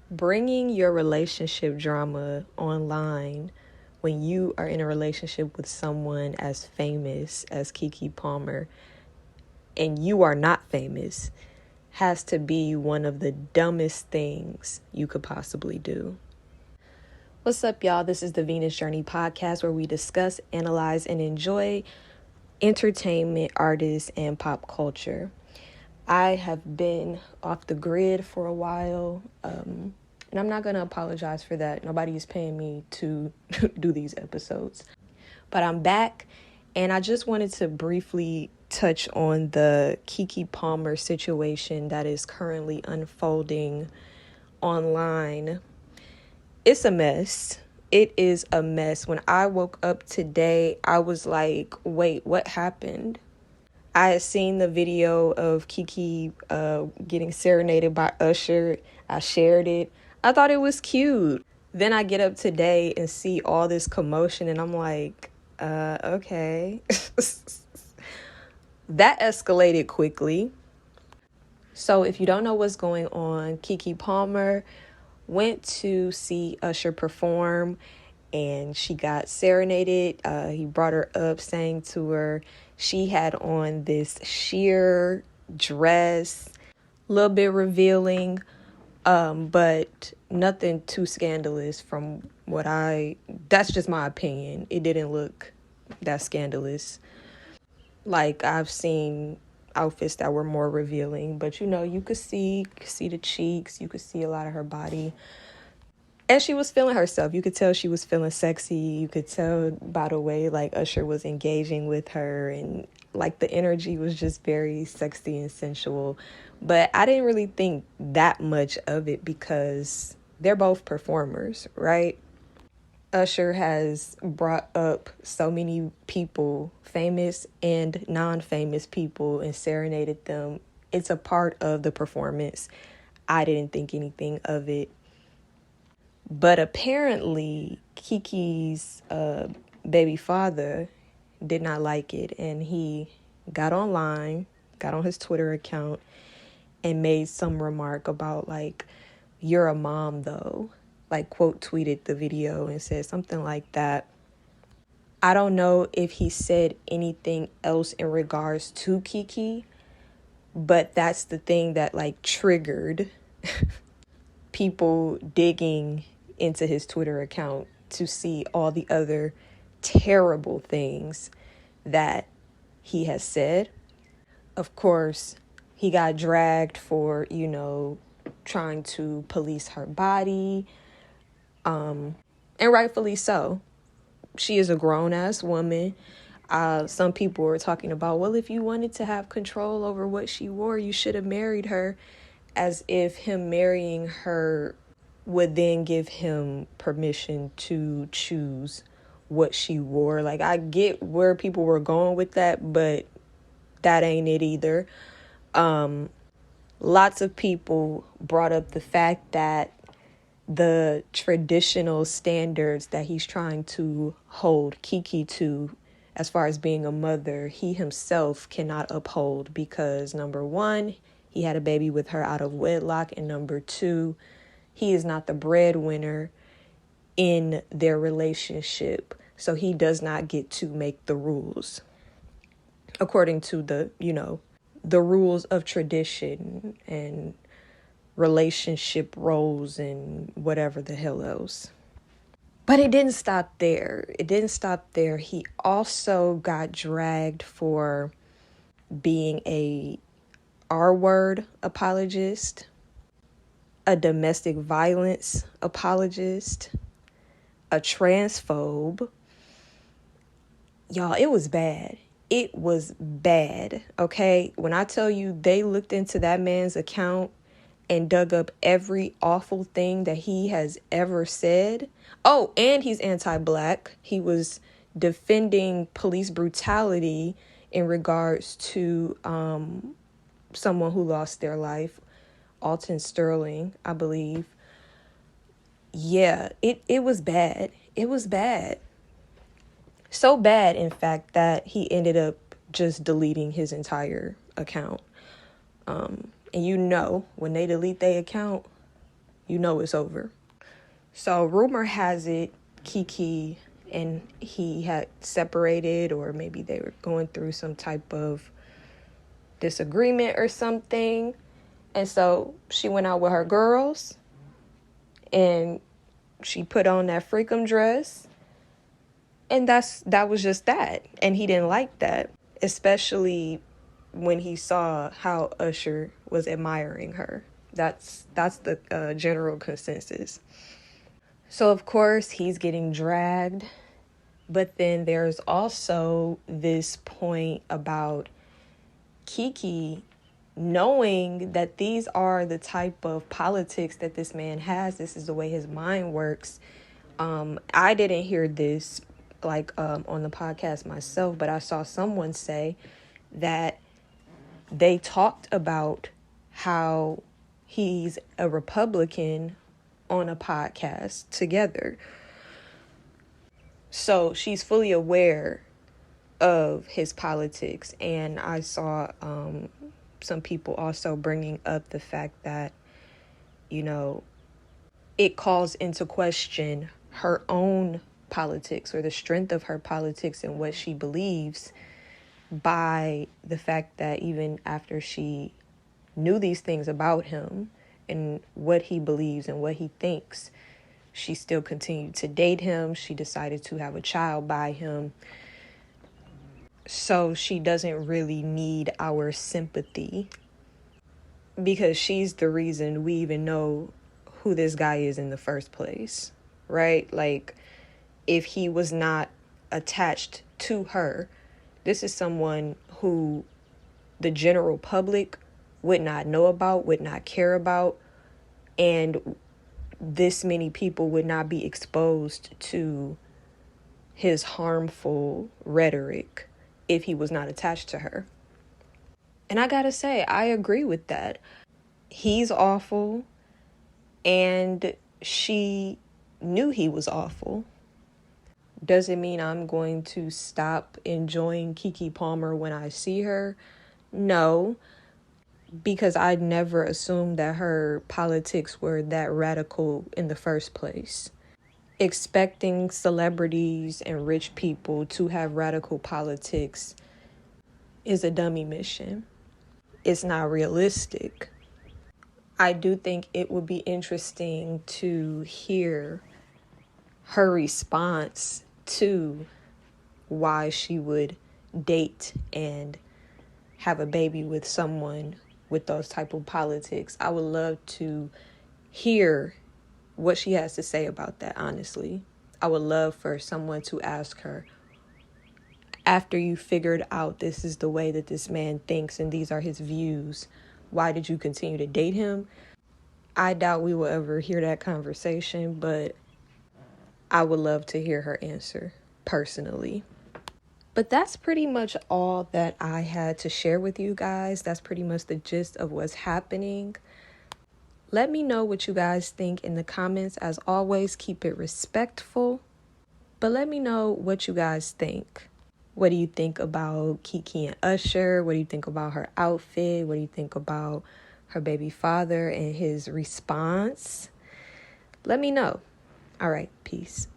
Bringing your relationship drama online when you are in a relationship with someone as famous as Keke Palmer and you are not famous has to be one of the dumbest things you could possibly do. What's up, y'all? This is the Venus Journey podcast where we discuss, analyze, and enjoy entertainment, artists, and pop culture. I have been off the grid for a while, and I'm not going to apologize for that. Nobody is paying me to do these episodes. But I'm back, and I just wanted to briefly touch on the Keke Palmer situation that is currently unfolding online. It's a mess. It is a mess. When I woke up today, I was like, wait, what happened? I had seen the video of Keke getting serenaded by Usher. I shared it. I thought it was cute. Then I get up today and see all this commotion and I'm like, okay. That escalated quickly. So if you don't know what's going on, Keke Palmer went to see Usher perform and she got serenaded. He brought her up, sang to her. She had on this sheer dress, a little bit revealing, but nothing too scandalous from that's just my opinion. It didn't look that scandalous. Like, I've seen outfits that were more revealing, but you could see the cheeks, you could see a lot of her body. And she was feeling herself. You could tell she was feeling sexy. You could tell by the way, like, Usher was engaging with her. And, like, the energy was just very sexy and sensual. But I didn't really think that much of it because they're both performers, right? Usher has brought up so many people, famous and non-famous people, and serenaded them. It's a part of the performance. I didn't think anything of it. But apparently, Keke's baby father did not like it. And he got online, got on his Twitter account, and made some remark about, like, you're a mom, though. Like, quote tweeted the video and said something like that. I don't know if he said anything else in regards to Keke, but that's the thing that, like, triggered people digging into his Twitter account to see all the other terrible things that he has said. Of course, he got dragged for, trying to police her body. And rightfully so. She is a grown-ass woman. Some people were talking about, well, if you wanted to have control over what she wore, you should have married her, as if him marrying her would then give him permission to choose what she wore. Like, I get where people were going with that, but that ain't it either. Lots of people brought up the fact that the traditional standards that he's trying to hold Keke to, as far as being a mother, he himself cannot uphold because, number one, he had a baby with her out of wedlock, and number two, he is not the breadwinner in their relationship, so he does not get to make the rules according to the rules of tradition and relationship roles and whatever the hell else. But it didn't stop there. He also got dragged for being a R-word apologist, a domestic violence apologist, a transphobe. Y'all, it was bad. It was bad, okay? When I tell you they looked into that man's account and dug up every awful thing that he has ever said. Oh, and he's anti-Black. He was defending police brutality in regards to someone who lost their life, Alton Sterling, I believe. Yeah, it was bad. It was bad. So bad, in fact, that he ended up just deleting his entire account. And when they delete their account, you know it's over. So rumor has it Keke and he had separated, or maybe they were going through some type of disagreement or something. And so she went out with her girls and she put on that freakum dress. And that was just that. And he didn't like that, especially when he saw how Usher was admiring her. That's the general consensus. So of course he's getting dragged, but then there's also this point about Keke knowing that these are the type of politics that this man has. This is the way his mind works. I didn't hear this on the podcast myself, but I saw someone say that they talked about how he's a Republican on a podcast together. So she's fully aware of his politics. And I saw some people also bringing up the fact that, it calls into question her own politics or the strength of her politics and what she believes by the fact that even after she knew these things about him and what he believes and what he thinks, she still continued to date him. She decided to have a child by him. So she doesn't really need our sympathy because she's the reason we even know who this guy is in the first place, right? Like, if he was not attached to her, this is someone who the general public would not know about, would not care about, and this many people would not be exposed to his harmful rhetoric if he was not attached to her. And I gotta say, I agree with that. He's awful, and she knew he was awful. Doesn't mean I'm going to stop enjoying Keke Palmer when I see her. No, because I never assumed that her politics were that radical in the first place. Expecting celebrities and rich people to have radical politics is a dummy mission. It's not realistic. I do think it would be interesting to hear her response to why she would date and have a baby with someone with those type of politics. I would love to hear what she has to say about that, honestly. I would love for someone to ask her, after you figured out this is the way that this man thinks and these are his views, why did you continue to date him? I doubt we will ever hear that conversation, but I would love to hear her answer personally. But that's pretty much all that I had to share with you guys. That's pretty much the gist of what's happening. Let me know what you guys think in the comments. As always, keep it respectful. But let me know what you guys think. What do you think about Keke and Usher? What do you think about her outfit? What do you think about her baby father and his response? Let me know. All right, peace.